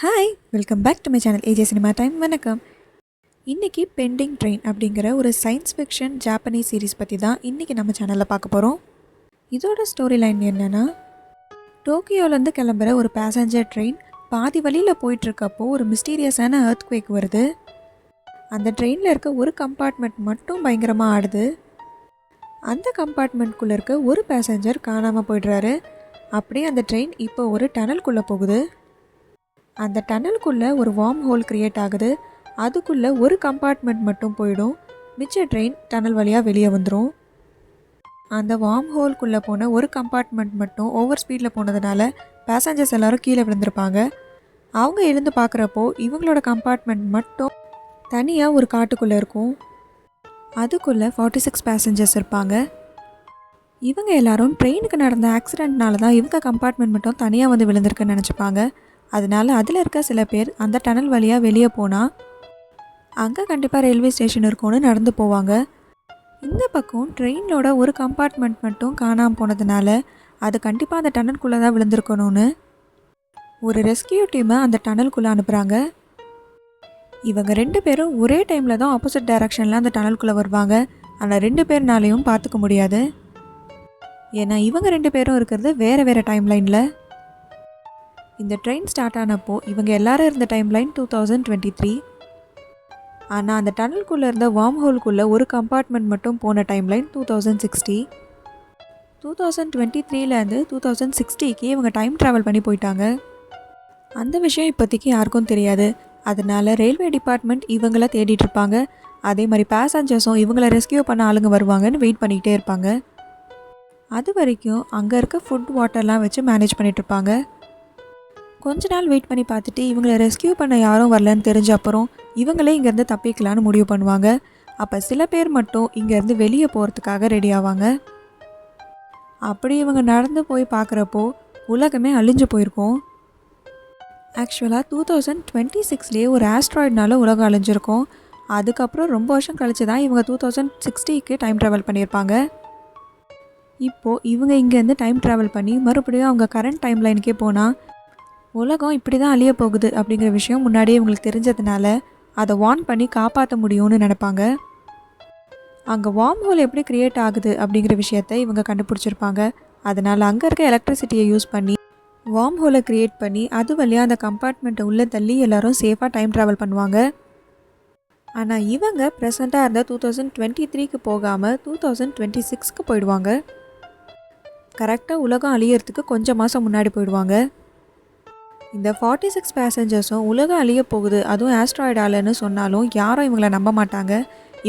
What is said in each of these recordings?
Hi, welcome back to my channel AJ cinema time. வணக்கம். இன்றைக்கி bending train அப்படிங்கிற ஒரு சயின்ஸ் ஃபிக்ஷன் ஜாப்பனீஸ் சீரீஸ் பற்றி தான் இன்றைக்கி நம்ம சேனலில் பார்க்க போகிறோம். இதோட ஸ்டோரி லைன் என்னென்னா, டோக்கியோலேருந்து கிளம்புற ஒரு பேசஞ்சர் ட்ரெயின் பாதி வழியில் போயிட்டுருக்கப்போ ஒரு மிஸ்டீரியஸான எர்த்குவேக் வருது. அந்த ட்ரெயினில் இருக்க ஒரு கம்பார்ட்மெண்ட் மட்டும் பயங்கரமாக ஆடுது. அந்த கம்பார்ட்மெண்ட்குள்ளே இருக்க ஒரு பேசஞ்சர் காணாமல் போய்ட்றாரு. அப்படியே அந்த ட்ரெயின் இப்போ ஒரு டனல்குள்ளே போகுது. அந்த டனலுக்குள்ளே ஒரு வார்ம் ஹோல் க்ரியேட் ஆகுது. அதுக்குள்ளே ஒரு கம்பார்ட்மெண்ட் மட்டும் போயிடும். மிச்ச ட்ரெயின் டனல் வழியாக வெளியே வந்துடும். அந்த வார்ம் ஹோல்குள்ளே போன ஒரு கம்பார்ட்மெண்ட் மட்டும் ஓவர் ஸ்பீடில் போனதுனால பேசஞ்சர்ஸ் எல்லோரும் கீழே விழுந்திருப்பாங்க. அவங்க எழுந்து பார்க்குறப்போ இவங்களோட கம்பார்ட்மெண்ட் மட்டும் தனியாக ஒரு காட்டுக்குள்ளே இருக்கும். அதுக்குள்ளே 46 பேசஞ்சர்ஸ் இருப்பாங்க. இவங்க எல்லாரும் ட்ரெயினுக்கு நடந்த ஆக்சிடெண்ட்னால தான் இவங்க கம்பார்ட்மெண்ட் மட்டும் தனியாக வந்து விழுந்திருக்குன்னு நினச்சிப்பாங்க. அதனால் அதில் இருக்க சில பேர் அந்த டனல் வழியாக வெளியே போனால் அங்கே கண்டிப்பாக ரயில்வே ஸ்டேஷன் இருக்கும்னு நடந்து போவாங்க. இந்த பக்கம் ட்ரெயினோட ஒரு கம்பார்ட்மெண்ட் மட்டும் காணாமல் போனதுனால அது கண்டிப்பாக அந்த டனலுக்குள்ளே தான் விழுந்திருக்கணும்னு ஒரு ரெஸ்கியூ டீமை அந்த டனலுக்குள்ளே அனுப்புகிறாங்க. இவங்க 2 பேரும் ஒரே டைமில் தான் ஆப்போசிட் டைரக்ஷனில் அந்த டனலுக்குள்ளே வருவாங்க. ஆனால் 2 பேர்னாலையும் பார்த்துக்க முடியாது. ஏன்னா இவங்க 2 பேரும் இருக்கிறது வேறு டைம் லைனில். இந்த ட்ரெயின் ஸ்டார்ட் ஆனப்போ இவங்க எல்லாரும் இருந்த டைம் லைன் 2023. ஆனால் அந்த டனலுக்குள்ளே இருந்த வார்ம் ஹோல்குள்ளே ஒரு கம்பார்ட்மெண்ட் மட்டும் போன டைம் லைன் 2060. 2023லேருந்து 2060க்கு இவங்க டைம் ட்ராவல் பண்ணி போயிட்டாங்க. அந்த விஷயம் இப்போதைக்கு யாருக்கும் தெரியாது. அதனால் ரயில்வே டிபார்ட்மெண்ட் இவங்கள தேடிட்டுருப்பாங்க. அதே மாதிரி பேசஞ்சர்ஸும் இவங்கள ரெஸ்கியூ பண்ண ஆளுங்க வருவாங்கன்னு வெயிட் பண்ணிக்கிட்டே இருப்பாங்க. அது வரைக்கும் அங்கே இருக்க ஃபுட் வாட்டர்லாம் வச்சு மேனேஜ் பண்ணிகிட்ருப்பாங்க. கொஞ்ச நாள் வெயிட் பண்ணி பார்த்துட்டு இவங்களை ரெஸ்கியூ பண்ண யாரும் வரலன்னு தெரிஞ்ச அப்புறம் இவங்களே இங்கேருந்து தப்பிக்கலான்னு முடிவு பண்ணுவாங்க. அப்போ சில பேர் மட்டும் இங்கேருந்து வெளியே போகிறதுக்காக ரெடி ஆவாங்க. அப்படி இவங்க நடந்து போய் பார்க்குறப்போ உலகமே அழிஞ்சு போயிருக்கும். ஆக்சுவலாக 2026லேயே ஒரு ஆஸ்ட்ராய்டுனால உலகம் அழிஞ்சிருக்கும். அதுக்கப்புறம் ரொம்ப வருஷம் கழிச்சு தான் இவங்க 2060க்கு டைம் ட்ராவல் பண்ணியிருப்பாங்க. இப்போது இவங்க இங்கேருந்து டைம் ட்ராவல் பண்ணி மறுபடியும் அவங்க கரண்ட் டைம் லைனுக்கே போனால் உலகம் இப்படி தான் அழிய போகுது அப்படிங்கிற விஷயம் முன்னாடியே இவங்களுக்கு தெரிஞ்சதுனால அதை வார்ன் பண்ணி காப்பாற்ற முடியும்னு நினைப்பாங்க. அங்கே வார்ம் ஹோல் எப்படி க்ரியேட் ஆகுது அப்படிங்கிற விஷயத்தை இவங்க கண்டுபிடிச்சிருப்பாங்க. அதனால் அங்கே இருக்க எலக்ட்ரிசிட்டியை யூஸ் பண்ணி வார்ம் ஹோலை க்ரியேட் பண்ணி அது வழியாக அந்த கம்பார்ட்மெண்ட்டை உள்ளே தள்ளி எல்லோரும் சேஃபாக டைம் ட்ராவல் பண்ணுவாங்க. ஆனால் இவங்க ப்ரெசண்ட்டாக இருந்த 2023க்கு போகாமல் 2026க்கு போயிடுவாங்க. கரெக்டாக உலகம் அழியறதுக்கு கொஞ்சம் மாதம் முன்னாடி போயிடுவாங்க. இந்த 46 பேசஞ்சர்ஸும் உலகம் அழிய போகுது, அதுவும் ஆஸ்ட்ராய்டாலன்னு சொன்னாலும் யாரும் இவங்களை நம்ப மாட்டாங்க.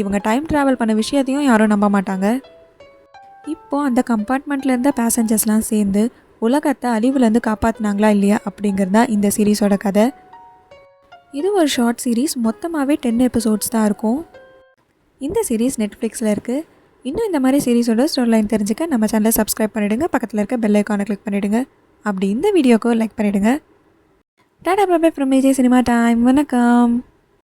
இவங்க டைம் ட்ராவல் பண்ண விஷயத்தையும் யாரும் நம்ப மாட்டாங்க. இப்போது அந்த கம்பார்ட்மெண்ட்டில் இருந்த பேசஞ்சர்ஸ்லாம் சேர்ந்து உலகத்தை அழிவுலேருந்து காப்பாற்றினாங்களா இல்லையா அப்படிங்கிறது தான் இந்த சீரீஸோட கதை. இது ஒரு ஷார்ட் சீரீஸ், மொத்தமாகவே 10 எபிசோட்ஸ் தான் இருக்கும். இந்த சீரீஸ் நெட்ஃப்ளிக்ஸில் இருக்குது. இன்னும் இந்த மாதிரி சீரீஸோட ஸ்டோரி லைன் தெரிஞ்சுக்க நம்ம சேனலை சப்ஸ்கிரைப் பண்ணிவிடுங்க. பக்கத்தில் இருக்க பெல் ஐக்கானை கிளிக் பண்ணிவிடுங்க. அப்படி இந்த வீடியோக்கு லைக் பண்ணிவிடுங்க. டாடா, bye bye from AJ cinema time. வணக்கம்.